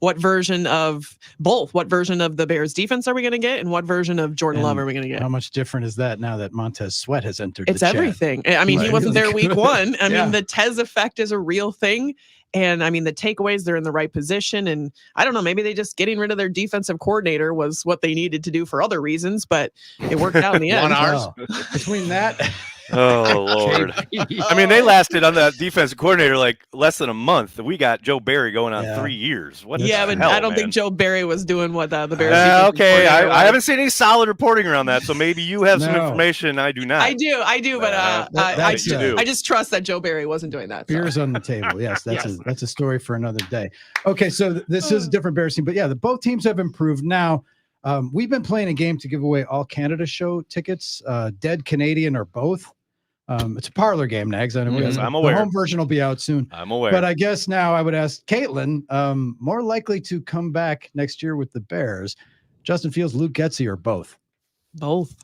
what version of both? What version of the Bears defense are we going to get? And what version of Jordan Love are we going to get? How much different is that now that Montez Sweat has entered It's the chat? everything. I mean, he wasn't there week one. I Yeah. mean, the Tez effect is a real thing. And I mean, the takeaways, they're in the right position. And I don't know, maybe they just getting rid of their defensive coordinator was what they needed to do for other reasons, but it worked out in the end. Well, between that. Oh, Lord. I mean, they lasted on the defensive coordinator like less than a month. We got Joe Barry going on 3 years. What yeah, but hell, I don't man? think Joe Barry was doing what the Bears okay, I haven't seen any solid reporting around that, so maybe you have some information I do not. I do, but I just trust that Joe Barry wasn't doing that. So. Beers on the table. Yes, that's a story for another day. Okay, so this is a different Bears team, but yeah, both teams have improved now. We've been playing a game to give away all Canada show tickets, Dead Canadian or both. It's a parlor game, Nags. I know I'm aware. The home version will be out soon. I'm aware. But I guess now I would ask Caitlin, more likely to come back next year with the Bears, Justin Fields, Luke Getsy, or both? Both.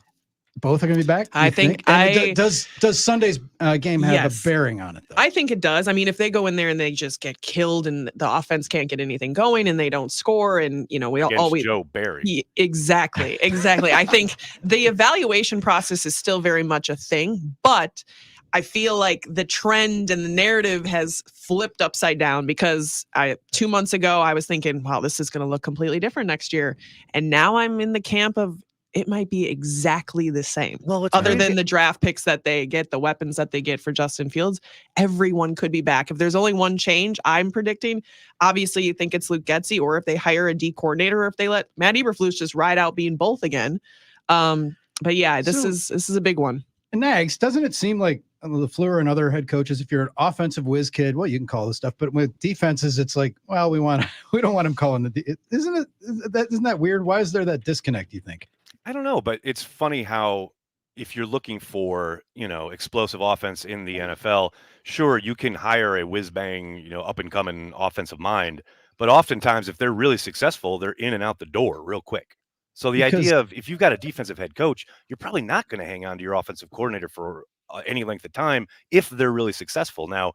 Both are going to be back? I think does Sunday's game have a bearing on it, though? I think it does. I mean, if they go in there and they just get killed and the offense can't get anything going and they don't score and, you know, we always Joe Barry. Exactly. I think the evaluation process is still very much a thing, but I feel like the trend and the narrative has flipped upside down because 2 months ago I was thinking, wow, this is going to look completely different next year. And now I'm in the camp of it might be exactly the same. Well, other than the draft picks that they get, the weapons that they get for Justin Fields, everyone could be back. If there's only one change, I'm predicting, obviously you think it's Luke Getsy, or if they hire a D coordinator, or if they let Matt Eberflus just ride out being both again. But yeah, this is a big one. And Nags, doesn't it seem like LaFleur and other head coaches, if you're an offensive whiz kid, well, you can call this stuff, but with defenses, it's like, well, we don't want him calling isn't that weird? Why is there that disconnect, you think? I don't know, but it's funny how if you're looking for, explosive offense in the NFL, sure, you can hire a whiz-bang, up-and-coming offensive mind, but oftentimes if they're really successful, they're in and out the door real quick. So the idea of if you've got a defensive head coach, you're probably not going to hang on to your offensive coordinator for any length of time if they're really successful. Now,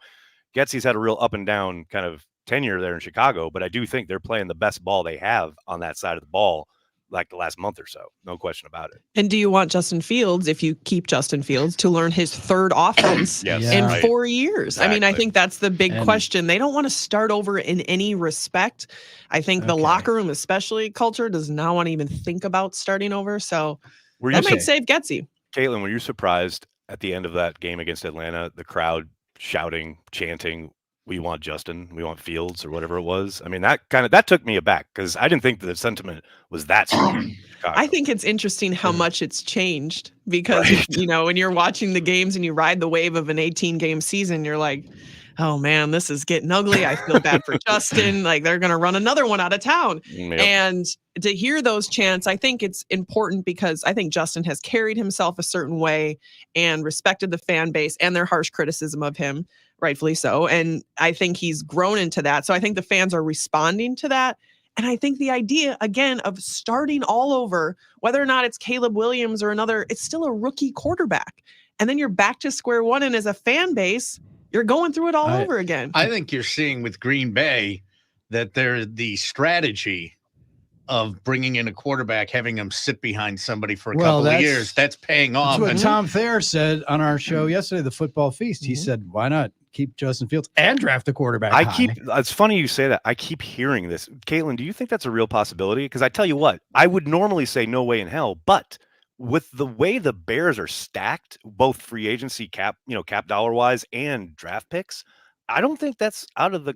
Getsy's had a real up-and-down kind of tenure there in Chicago, but I do think they're playing the best ball they have on that side of the ball like the last month or so. No question about it. And do you want Justin Fields, if you keep Justin Fields, to learn his third offense in 4 years? Exactly. I mean, I think that's the big question. They don't want to start over in any respect. I think the locker room, especially culture, does not want to even think about starting over. So that might save Getsy. Caitlin, were you surprised at the end of that game against Atlanta, the crowd shouting, chanting, "We want Justin, we want Fields," or whatever it was? I mean, that took me aback because I didn't think the sentiment was that strong. I think it's interesting how much it's changed because, when you're watching the games and you ride the wave of an 18-game season, you're like, oh man, this is getting ugly. I feel bad for Justin. Like they're going to run another one out of town. Yep. And to hear those chants, I think it's important because I think Justin has carried himself a certain way and respected the fan base and their harsh criticism of him. Rightfully so. And I think he's grown into that. So I think the fans are responding to that. And I think the idea, again, of starting all over, whether or not it's Caleb Williams or another, it's still a rookie quarterback. And then you're back to square one. And as a fan base, you're going through it all over again. I think you're seeing with Green Bay that the strategy of bringing in a quarterback, having him sit behind somebody for a couple of years, that's paying off. That's what Tom Thayer said on our show yesterday, the Football Feast. He said, why not keep Justin Fields and draft a quarterback? It's funny you say that. I keep hearing this. Caitlin, do you think that's a real possibility? Because I tell you what, I would normally say no way in hell, but with the way the Bears are stacked, both free agency cap dollar wise and draft picks, I don't think that's out of the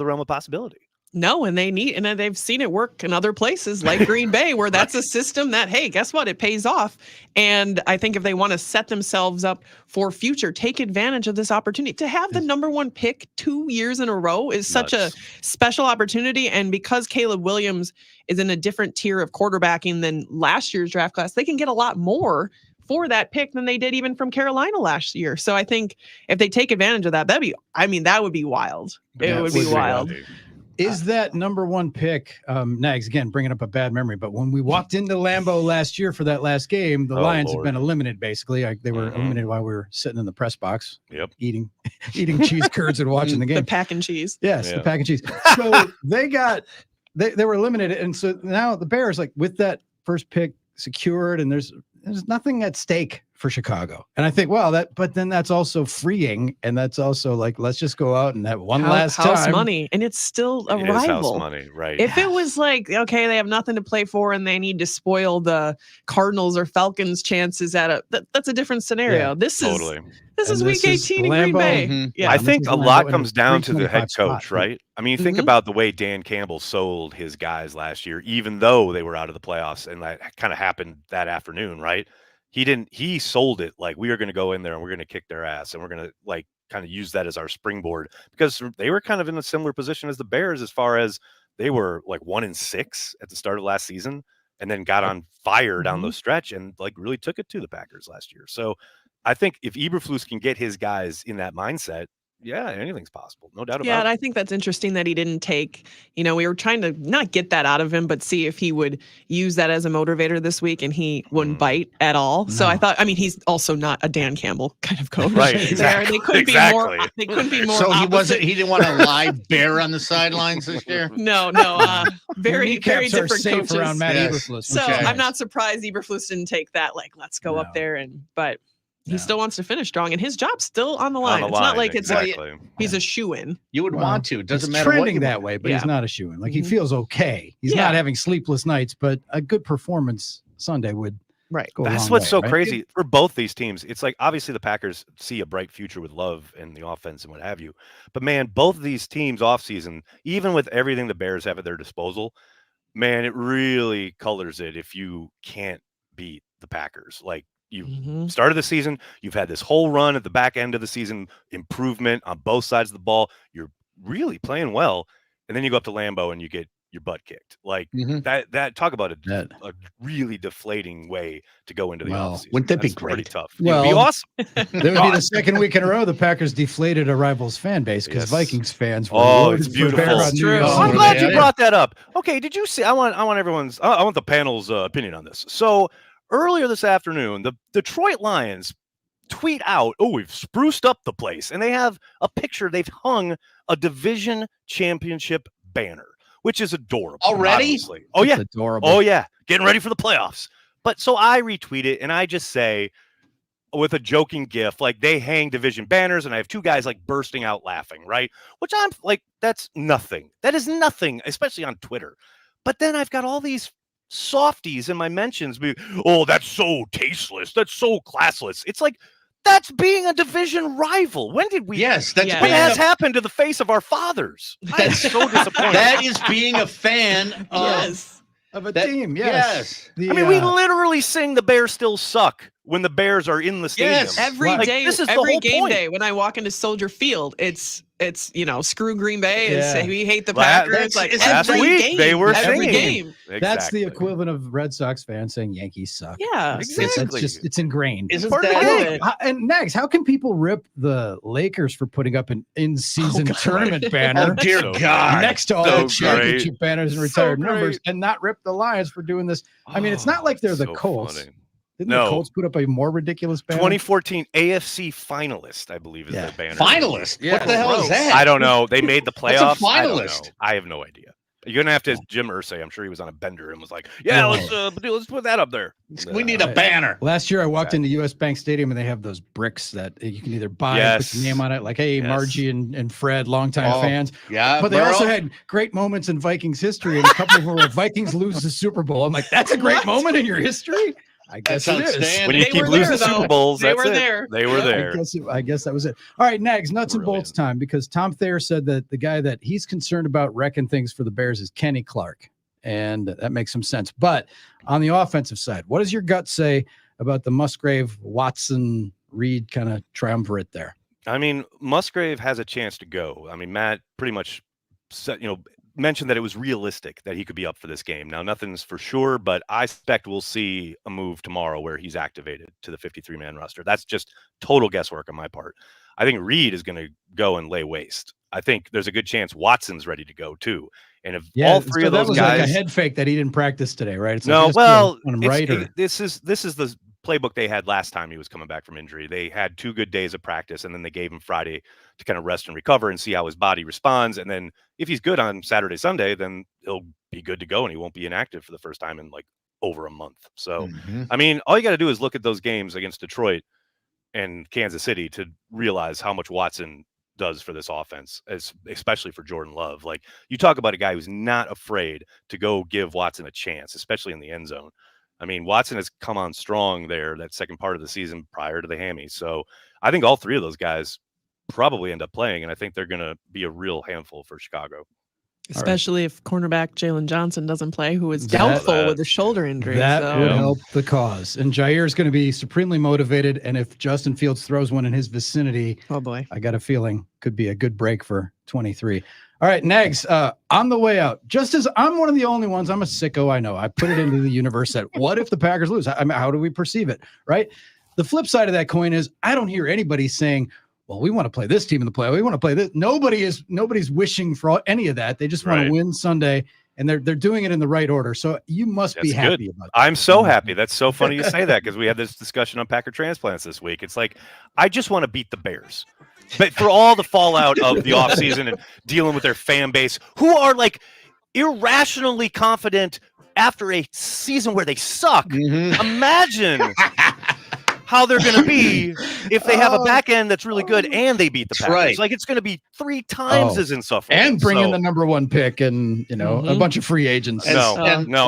realm of possibility. No, and they've seen it work in other places like Green Bay, where that's a system that, hey, guess what? It pays off. And I think if they want to set themselves up for future, take advantage of this opportunity to have the number one pick 2 years in a row is such a special opportunity. And because Caleb Williams is in a different tier of quarterbacking than last year's draft class, they can get a lot more for that pick than they did even from Carolina last year. So I think if they take advantage of that, that would be wild. It would be wild. Is that number one pick, Nags, again, bringing up a bad memory, but when we walked into Lambeau last year for that last game, the Lions had been eliminated, basically. They were eliminated while we were sitting in the press box, eating cheese curds and watching the game. The pack and cheese. Yes, the pack and cheese. So they were eliminated. And so now the Bears, like with that first pick secured, and there's nothing at stake for Chicago. And I think, but then that's also freeing. And that's also like, let's just go out and have one last house time. money. And it's still a rival. House money, right. If it was like, okay, they have nothing to play for and they need to spoil the Cardinals or Falcons chances that's a different scenario. Yeah, this is week 18 in Green Bay. Yeah, I think a lot comes down to the head coach, right? I mean, think about the way Dan Campbell sold his guys last year, even though they were out of the playoffs, and that kind of happened that afternoon, right? He sold it like we are going to go in there and we're going to kick their ass and we're going to like kind of use that as our springboard, because they were kind of in a similar position as the Bears as far as they were like 1-6 at the start of last season and then got on fire down the stretch and like really took it to the Packers last year. So I think if Eberflus can get his guys in that mindset, yeah, anything's possible. No doubt about it. Yeah, and I think that's interesting that he didn't take, we were trying to not get that out of him, but see if he would use that as a motivator this week, and he wouldn't bite at all. No. So I thought, he's also not a Dan Campbell kind of coach. Right, exactly. They couldn't be more. They couldn't be more. So he didn't want a live bear on the sidelines this year? No. Very different safe coaches. Around Matt Eberflus. So I'm not surprised Eberflus didn't take that, like, let's go up there but he still wants to finish strong, and his job's still on the line. It's not like it's like he's a shoo-in. You would want to. It doesn't matter. Trending that way, but he's not a shoo-in. Like he feels okay. He's not having sleepless nights, but a good performance Sunday would go. That's what's so crazy for both these teams. It's like obviously the Packers see a bright future with Love and the offense and what have you. But man, both of these teams offseason, even with everything the Bears have at their disposal, man, it really colors it if you can't beat the Packers. Like, you started the season, you've had this whole run at the back end of the season, improvement on both sides of the ball. You're really playing well. And then you go up to Lambeau and you get your butt kicked. Like that talk about a really deflating way to go into the offseason. Wouldn't that be great? Pretty tough. It would be awesome. That would be the second week in a row the Packers deflated a rival's fan base because Vikings fans were it's beautiful. I'm glad you brought that up. Okay, did you see? I want the panel's opinion on this. So earlier this afternoon, the Detroit Lions tweet out, we've spruced up the place. And they have a picture. They've hung a division championship banner, which is adorable. Already? Obviously. Oh, yeah. Adorable. Oh, yeah. Getting ready for the playoffs. But so I retweet it, and I just say, with a joking gif, like they hang division banners, and I have two guys like bursting out laughing, right? Which I'm like, that's nothing. That is nothing, especially on Twitter. But then I've got all these softies in my mentions that's so tasteless, that's so classless. It's like, that's being a division rival. When did we that's what has happened to the face of our fathers? That's so disappointing. That is being a fan of a team. Yes. We literally sing "The Bears Still Suck" when the Bears are in the stadium. Every day, this is every game day when I walk into Soldier Field, it's screw Green Bay. We hate the Packers. Like last week game, they were every singing. Game. Exactly. That's the equivalent of Red Sox fans saying Yankees suck. Yeah, exactly. It's ingrained. Isn't that and next, how can people rip the Lakers for putting up an in-season tournament banner? Oh dear God! Next to all the championship banners and retired numbers, and not rip the Lions for doing this. I mean, it's not like they're the Colts. Funny. Didn't the Colts put up a more ridiculous banner? 2014 AFC finalist, I believe, is the banner. Finalist? Yeah. What the hell is that? I don't know. They made the playoffs. What's a finalist? I have no idea. You're gonna have to ask Jim Irsay. I'm sure he was on a bender and was like, let's put that up there. We need a banner. Last year I walked into US Bank Stadium and they have those bricks that you can either buy and put your name on it, like, hey, Margie and Fred, longtime fans. Yeah. But they also had great moments in Vikings history, and a couple of them were Vikings lose the Super Bowl. I'm like, that's a great moment in your history? I guess it is. When you keep losing Super Bowls, they were there. They were there. I guess that was it. All right, Nags, nuts and bolts time, because Tom Thayer said that the guy that he's concerned about wrecking things for the Bears is Kenny Clark, and that makes some sense. But on the offensive side, what does your gut say about the Musgrave, Watson, Reed kind of triumvirate there? I mean, Musgrave has a chance to go. I mean, Matt pretty much said, mentioned that it was realistic that he could be up for this game. Now, nothing's for sure, but I expect we'll see a move tomorrow where he's activated to the 53-man roster. That's just total guesswork on my part. I think Reed is going to go and lay waste. I think there's a good chance Watson's ready to go too. And if Yeah, all three so of that those was guys, like a head fake that he didn't practice today, right? It's like no, just well, on him right, or this is the playbook they had last time he was coming back from injury. They had 2 good days of practice, and then they gave him Friday to kind of rest and recover and see how his body responds. And then if he's good on Saturday, Sunday, then he'll be good to go, and he won't be inactive for the first time in like over a month. So, I mean, all you got to do is look at those games against Detroit and Kansas City to realize how much Watson does for this offense, especially for Jordan Love. Like, you talk about a guy who's not afraid to go give Watson a chance, especially in the end zone. I mean, Watson has come on strong there that second part of the season prior to the hammy. So I think all 3 of those guys probably end up playing, and I think they're going to be a real handful for Chicago. Especially if cornerback Jalen Johnson doesn't play, who is doubtful with a shoulder injury. That would help the cause. And Jair is going to be supremely motivated. And if Justin Fields throws one in his vicinity, oh boy, I got a feeling could be a good break for 23. All right, Nags, on the way out, just as I'm one of the only ones, I'm a sicko, I know. I put it into the universe that what if the Packers lose? I mean, how do we perceive it, right? The flip side of that coin is I don't hear anybody saying, well, we want to play this team in the playoff. We want to play this. Nobody's wishing for any of that. They just want to win Sunday, and they're doing it in the right order. So you must be happy about that. I'm so happy. That's so funny you say that, because we had this discussion on Packer Transplants this week. It's like, I just want to beat the Bears. But for all the fallout of the offseason and dealing with their fan base, who are like irrationally confident after a season where they suck, imagine how they're going to be if they have a back end that's really good and they beat the Packers. Right. Like, it's going to be 3 times as insufferable. And bring in the number 1 pick and, a bunch of free agents. No,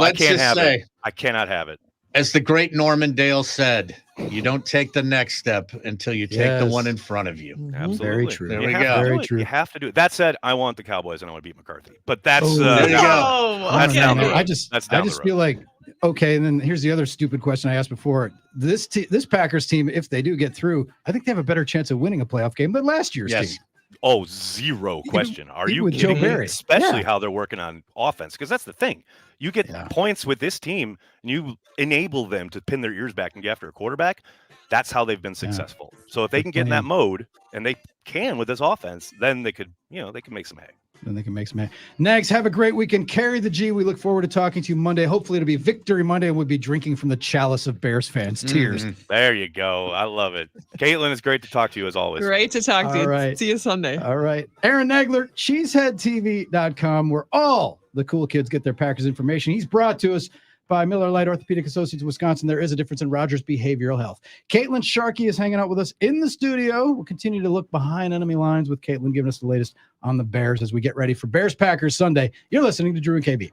I can't have it. I cannot have it. As the great Norman Dale said, you don't take the next step until you take the one in front of you. Absolutely. Very true. There we go. Very true. You have to do it. That said, I want the Cowboys and I want to beat McCarthy. But that's there you go. That's down the road. I just feel like, okay, and then here's the other stupid question I asked before. This Packers team, if they do get through, I think they have a better chance of winning a playoff game than last year's team. Oh, zero question. Are you with kidding Joe me? Barry. Especially how they're working on offense, because that's the thing. You get points with this team, and you enable them to pin their ears back and get after a quarterback. That's how they've been successful. So if they can get in that mode, and they can with this offense, then they could make some hay. Then they can make some hay. Nags, have a great weekend. Carry the G. We look forward to talking to you Monday. Hopefully it'll be Victory Monday, and we'll be drinking from the chalice of Bears fans' tears. There you go. I love it. Caitlin, it's great to talk to you as always. Great to talk to you. Right. See you Sunday. All right. Aaron Nagler, cheeseheadtv.com, where all the cool kids get their Packers information. He's brought to us by Miller Lite Orthopedic Associates of Wisconsin. There is a difference in Rogers Behavioral Health. Caitlin Sharkey is hanging out with us in the studio. We'll continue to look behind enemy lines with Caitlin giving us the latest on the Bears as we get ready for Bears Packers Sunday. You're listening to Drew and KB.